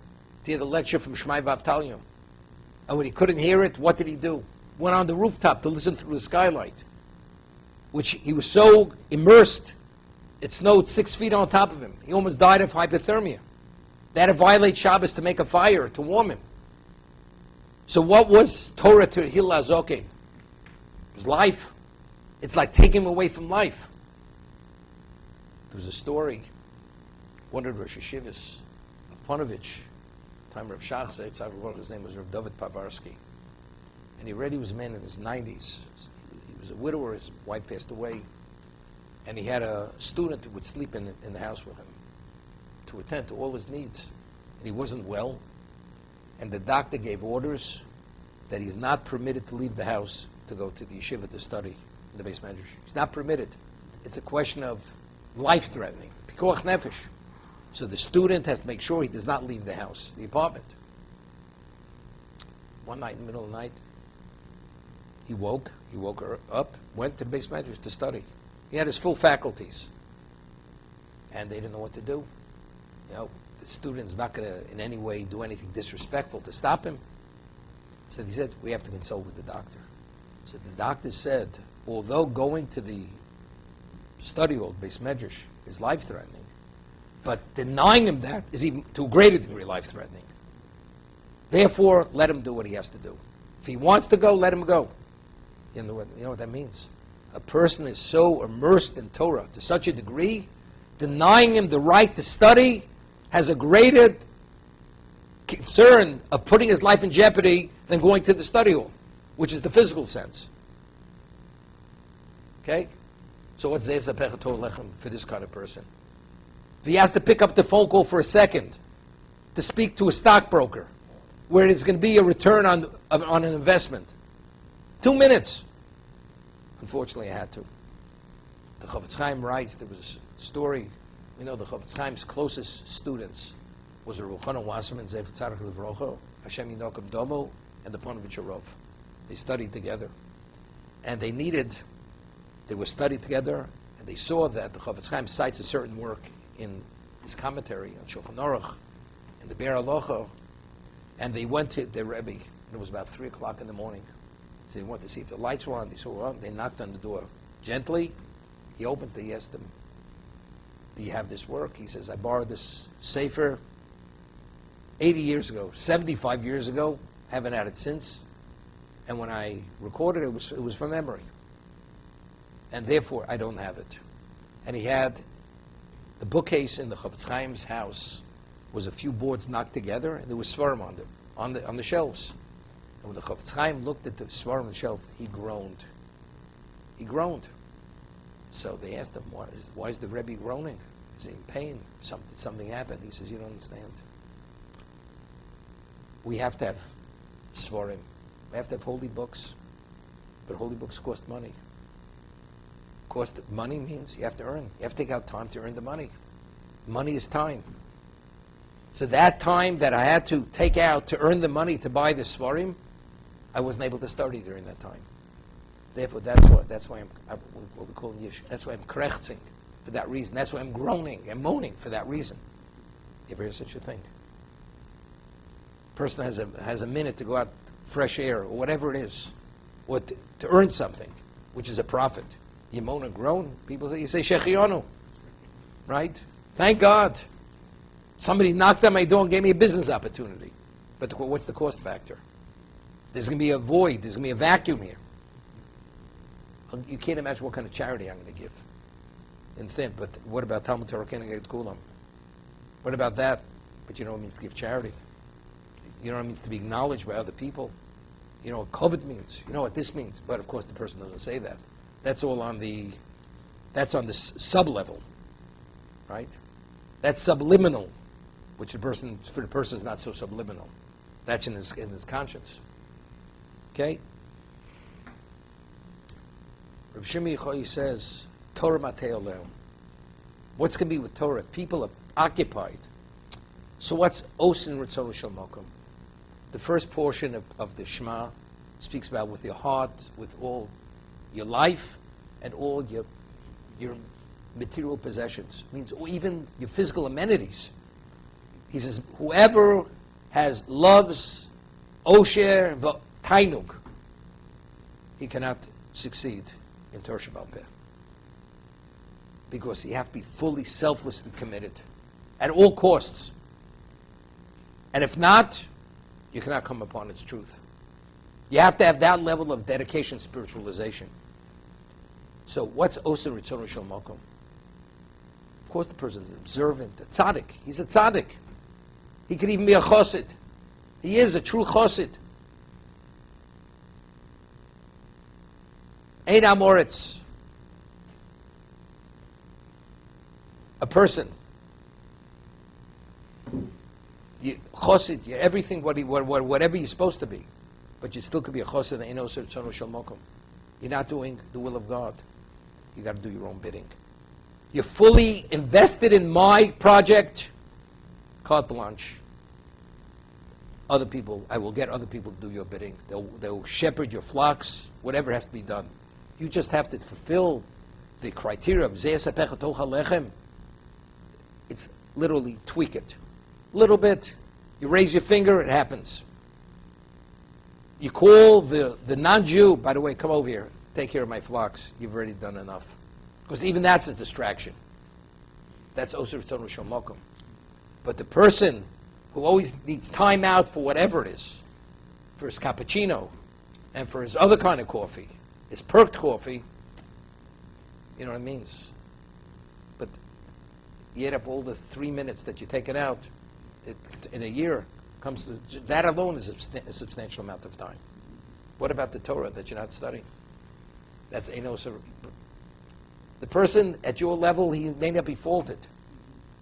to hear the lecture from Shmai Vavtalyon. And when he couldn't hear it, what did he do? Went on the rooftop to listen through the skylight, which he was so immersed, it snowed 6 feet on top of him. He almost died of hypothermia. They had to violate Shabbos to make a fire to warm him. So what was Torah to Hillel Zokin? It was life. It's like taking him away from life. There was a story. One of the Rosh Yeshivas of Ponovich, time Rav Shachzeit, his name was Rav David Pabarsky. And he already was a man in his 90s. He was a widower. His wife passed away. And he had a student who would sleep in the house with him to attend to all his needs. And he wasn't well. And the doctor gave orders that he's not permitted to leave the house to go to the yeshiva to study in the base medrash. He's not permitted. It's a question of life-threatening. Pikuach nefesh. So the student has to make sure he does not leave the house, the apartment. One night in the middle of the night, he woke her up, went to the base medrash to study. He had his full faculties. And they didn't know what to do. You know, the student's not going to in any way do anything disrespectful to stop him. So he said, we have to consult with the doctor. So the doctor said, although going to the study hall, base medrash, is life-threatening, but denying him that is even to a greater degree life-threatening. Therefore, let him do what he has to do. If he wants to go, let him go. You know what that means? A person is so immersed in Torah to such a degree, denying him the right to study has a greater concern of putting his life in jeopardy than going to the study hall, which is the physical sense. Okay? So what's Ze'ez HaPecha Torah Lechem for this kind of person? If he has to pick up the phone call for a second to speak to a stockbroker, where it's going to be a return on an investment. 2 minutes. Unfortunately, I had to. The Chofetz Chaim writes, there was a story, the Chofetz Chaim's closest students was a Ruchanan Wasserman, Zev Tzarech Livrocho, Hashem Yinokim Domo, and the Ponovich Rov. They studied together. And they were studied together, and they saw that the Chofetz Chaim cites a certain work in his commentary on Shulchan Aruch, in the Be'er Halacha, and they went to their Rebbe, and it was about 3 o'clock in the morning. So they wanted to see if the lights were on. They saw on. They knocked on the door gently. He opens it. He asked them, do you have this work? He says, I borrowed this sefer 80 years ago, 75 years ago. Haven't had it since. And when I recorded it, it was from memory. And therefore, I don't have it. And he had the bookcase in the Chofetz Chaim's house was a few boards knocked together, and there was svarim on them, on the shelves. And when the Chofetz Chaim looked at the svarim on the shelf, he groaned. He groaned. So they asked him, why is the Rebbe groaning? Is he in pain? Something happened. He says, you don't understand. We have to have svarim. We have to have holy books. But holy books cost money. Cost money means you have to earn. You have to take out time to earn the money. Money is time. So that time that I had to take out to earn the money to buy the svarim, I wasn't able to study during that time. Therefore, that's why I'm what we call yish. That's why I'm krechzing for that reason. That's why I'm groaning and moaning for that reason. You ever hear such a thing? Person has a minute to go out, fresh air, or whatever it is, or to earn something, which is a profit. You moan and groan. People say, you say shechionu, right? Thank God. Somebody knocked on my door and gave me a business opportunity. But what's the cost factor? There's going to be a void. There's going to be a vacuum here. You can't imagine what kind of charity I'm going to give. Understand? But what about Talmud Torah Keneged Kulam? What about that? But you know what it means to give charity. You know what it means to be acknowledged by other people. You know what covet means. You know what this means. But of course the person doesn't say that. That's all on the sub-level. Right? That's subliminal. Which for the person is not so subliminal. That's in his conscience. Okay? Rav Shimi Yochai says, Torah Mateo Leum. What's going to be with Torah? People are occupied. So what's Osin Ritzon Shel Mokum? The first portion of the Shema speaks about with your heart, with all your life, and all your material possessions. It means even your physical amenities. He says, whoever loves Osher Tainug, he cannot succeed in Torah Sheba'al Peh. Because you have to be fully selflessly committed at all costs. And if not, you cannot come upon its truth. You have to have that level of dedication, spiritualization. So what's Oser Ritzon Shel Mokum? Of course the person is observant, a tzaddik. He's a tzaddik. He could even be a chosid. He is a true chosid. Ein Amoritz. A person. Chosid, you're everything, whatever you're supposed to be. But you still could be a chosid, Ein Oser Ritzon Shel Mokum. You're not doing the will of God. You got to do your own bidding. You're fully invested in my project, carte blanche. Other people, I will get other people to do your bidding. They'll shepherd your flocks, whatever has to be done. You just have to fulfill the criteria of Zeh Sapecha Tocha Lechem. It's literally tweak it. A little bit. You raise your finger, it happens. You call the non-Jew, by the way, come over here, take care of my flocks. You've already done enough. Because even that's a distraction. That's Oser Ritzon Shel Mokum. But the person who always needs time out for whatever it is, for his cappuccino, and for his other kind of coffee, his perked coffee, you know what it means. But you add up all the 3 minutes that you're taking out, in a year, comes to, that alone is a substantial amount of time. What about the Torah that you're not studying? That's Einoser. The person at your level, he may not be faulted,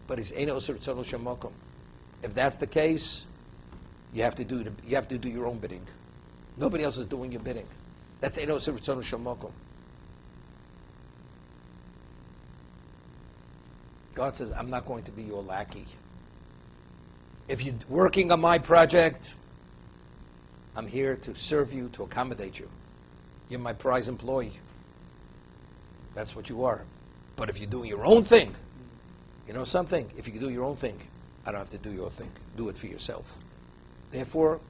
but he's Einoser Ritzon Shel Mokum. If that's the case, You have to do your own bidding. Nobody else is doing your bidding. That's Eino Siritzonu Shamokum. God says, I'm not going to be your lackey. If you're working on my project, I'm here to serve you, to accommodate you. You're my prize employee. That's what you are. But if you're doing your own thing, you know something? If you can do your own thing, I don't have to do your thing. Do it for yourself. Therefore,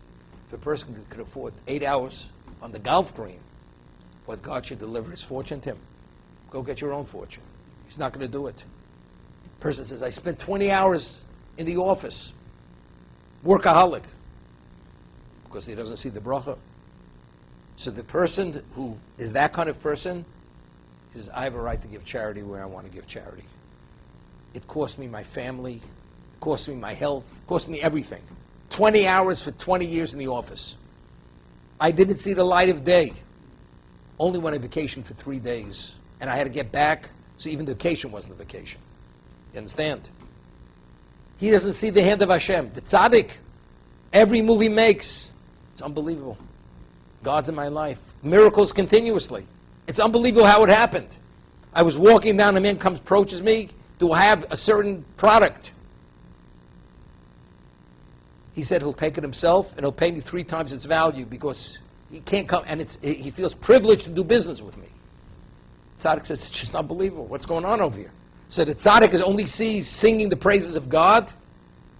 if a person could afford 8 hours on the golf green, what God should deliver his fortune to him. Go get your own fortune. He's not going to do it. Person says, I spent 20 hours in the office. Workaholic. Because he doesn't see the bracha. So the person who is that kind of person says, I have a right to give charity where I want to give charity. It cost me my family, it cost me my health, it cost me everything. 20 hours for 20 years in the office. I didn't see the light of day. Only went on vacation for 3 days. And I had to get back, so even the vacation wasn't a vacation. You understand? He doesn't see the hand of Hashem. The tzaddik, every move he makes, it's unbelievable. God's in my life. Miracles continuously. It's unbelievable how it happened. I was walking down, a man comes, approaches me, to have a certain product. He said he'll take it himself and he'll pay me 3 times its value because he can't come, and he feels privileged to do business with me. Tzaddik says, it's just unbelievable. What's going on over here? So the tzaddik only sees singing the praises of God,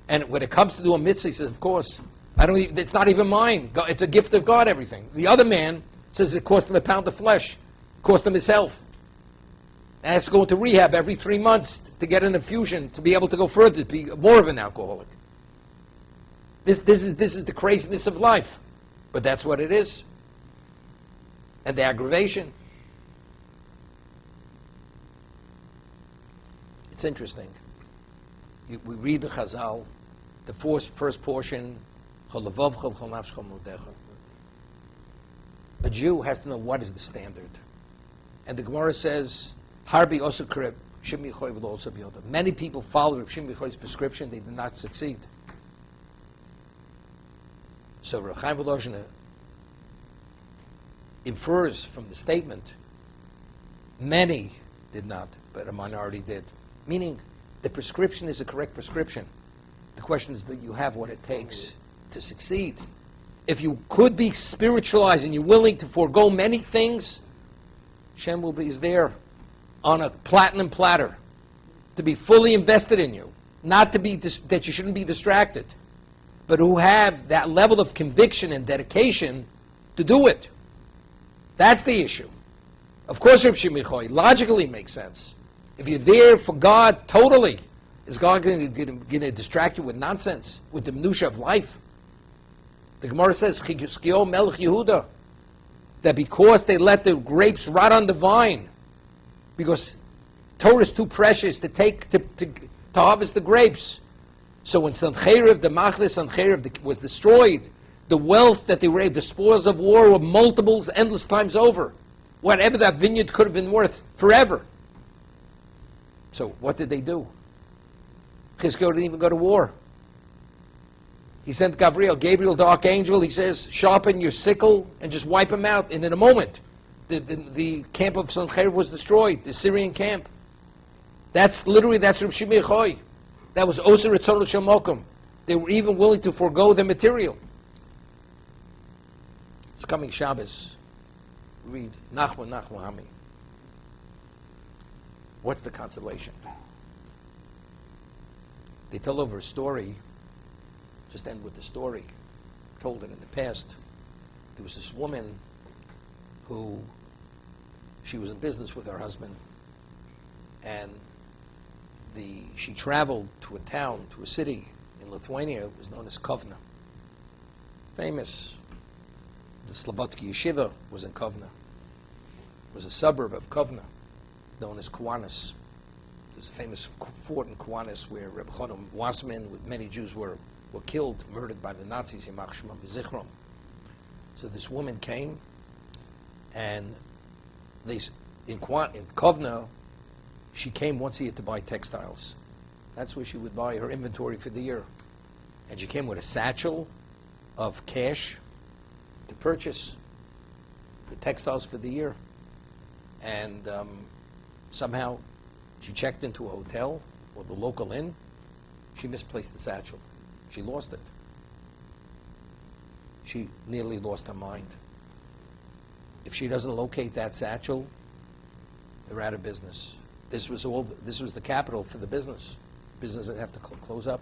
and when it comes to do a mitzvah, he says, of course, it's not even mine. It's a gift of God, everything. The other man says it cost him a pound of flesh. It cost him his health. And has to go into rehab every 3 months to get an infusion to be able to go further, to be more of an alcoholic. This is the craziness of life. But that's what it is. And the aggravation. It's interesting. We read the Chazal, the first portion, a Jew has to know what is the standard. And the Gemara says, Harbi also krib, Shimon Yochai will also be other. Many people follow Shimon Yochai's prescription, they did not succeed. So Reb Chaim Volozhin infers from the statement, many did not, but a minority did. Meaning, the prescription is a correct prescription. The question is, do you have what it takes to succeed? If you could be spiritualized and you're willing to forego many things, Hashem is there on a platinum platter to be fully invested in you, not to be that you shouldn't be distracted, but who have that level of conviction and dedication to do it. That's the issue. Of course, Reb Shimon Yochai logically makes sense. If you're there for God totally, is God going to distract you with nonsense, with the minutiae of life? The Gemara says, Chizkiyahu Melech Yehuda, that because they let the grapes rot on the vine, because Torah is too precious to harvest the grapes. So when Sancheriv, the Machlis Sancheriv was destroyed, the wealth that they were, the spoils of war were multiples, endless times over. Whatever that vineyard could have been worth forever. So what did they do? Chizkiyahu didn't even go to war. He sent Gabriel, the archangel, he says, sharpen your sickle and just wipe them out. And in a moment, the camp of Sancheriv was destroyed, the Syrian camp. That's Reb Shimon Yochai. That was Oser Ritzon L'Shamokum. They were even willing to forego their material. It's coming Shabbos. Read Nachman Hami. What's the consolation? They tell over a story. Just end with the story. Told it in the past. There was this woman who, she was in business with her husband, and she traveled to a town, to a city in Lithuania. It was known as Kovna. Famous. The Slobodki Yeshiva was in Kovna. It was a suburb of Kovna, known as Kiwanis. There's a famous fort in Kiwanis where Reb Chaim Wasserman, with many Jews, were killed, murdered by the Nazis, Yimach Shemam B'Zichron. So this woman came, and in Kovna, she came once a year to buy textiles. That's where she would buy her inventory for the year. And she came with a satchel of cash to purchase the textiles for the year. And somehow she checked into a hotel or the local inn. She misplaced the satchel. She lost it. She nearly lost her mind. If she doesn't locate that satchel, they're out of business. This was the capital for the business. Business would have to close up.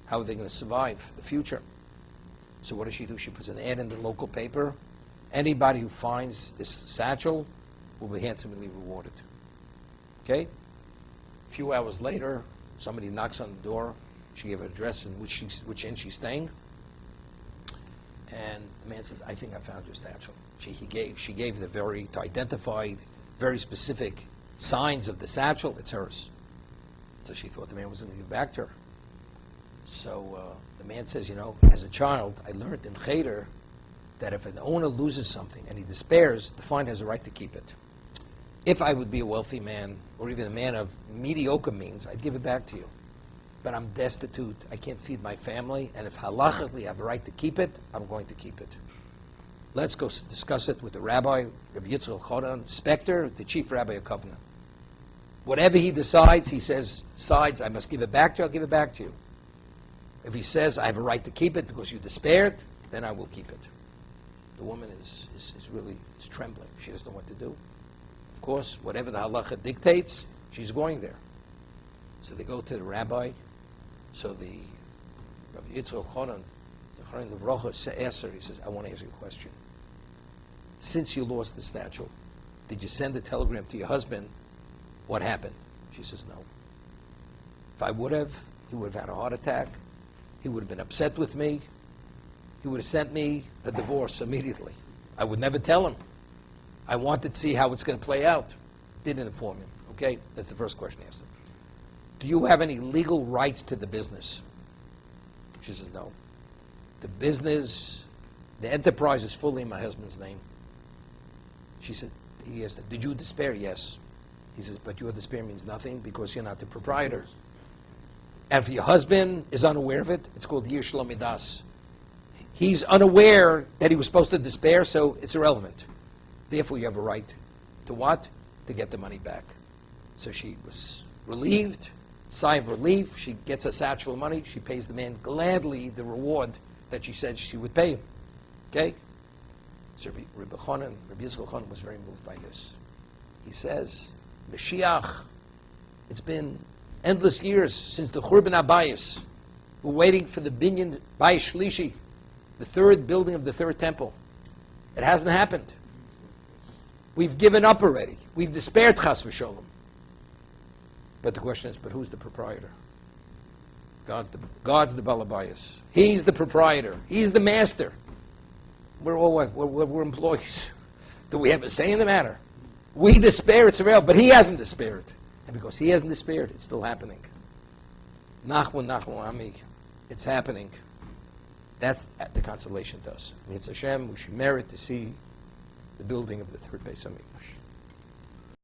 How are they going to survive the future? So what does she do? She puts an ad in the local paper. Anybody who finds this satchel will be handsomely rewarded. Okay? A few hours later, somebody knocks on the door. She gave an address in which inn she's staying. And the man says, "I think I found your satchel." She gave the to identify very specific signs of the satchel. It's hers. So she thought the man was going to give it back to her. So the man says, as a child, I learned in Cheder that if an owner loses something and he despairs, the finder has a right to keep it. If I would be a wealthy man, or even a man of mediocre means, I'd give it back to you. But I'm destitute, I can't feed my family, and if halachically I have a right to keep it, I'm going to keep it. Let's go discuss it with the rabbi, Rabbi Yitzchak Chodan, Spector, the chief rabbi of Kovna. Whatever he decides, he says, I must give it back to you, I'll give it back to you. If he says, I have a right to keep it because you despaired, then I will keep it. The woman is really trembling. She doesn't know what to do. Of course, whatever the halacha dictates, she's going there. So they go to the rabbi. So the Rabbi Yitzchak Chodan, the Chaim Levrocha, asks her, he says, I want to ask you a question. Since you lost the satchel, did you send a telegram to your husband? What happened? She says, no. If I would have, he would have had a heart attack. He would have been upset with me. He would have sent me a divorce immediately. I would never tell him. I wanted to see how it's going to play out. Didn't inform him. Okay? That's the first question I asked him. Do you have any legal rights to the business? She says, no. The business, the enterprise is fully in my husband's name. He asked her, did you despair? Yes. He says, but your despair means nothing because you're not the proprietor. And if your husband is unaware of it, it's called Yir Shelo Midas. He's unaware that he was supposed to despair, so it's irrelevant. Therefore, you have a right to what? To get the money back. So she was relieved, sigh of relief. She gets a satchel of money. She pays the man gladly the reward that she said she would pay him. Okay? So Rabbi Yitzchak Chodan was very moved by this. He says, Mashiach, it's been endless years since the Churban Abayis. We're waiting for the Binyan Bayis Shlishi, the third building of the third temple. It hasn't happened. We've given up already. We've despaired, chas v'sholem. But the question is, but who's the proprietor? God's the balabayas. He's the proprietor. He's the master. We're employees. Do we have a say in the matter? We despair, it's real, but he hasn't despaired. And because he hasn't despaired, it's still happening. Nachmu Ami. It's happening. That's the consolation to us. It's Hashem, we should merit to see the building of the third Beis HaMikdash.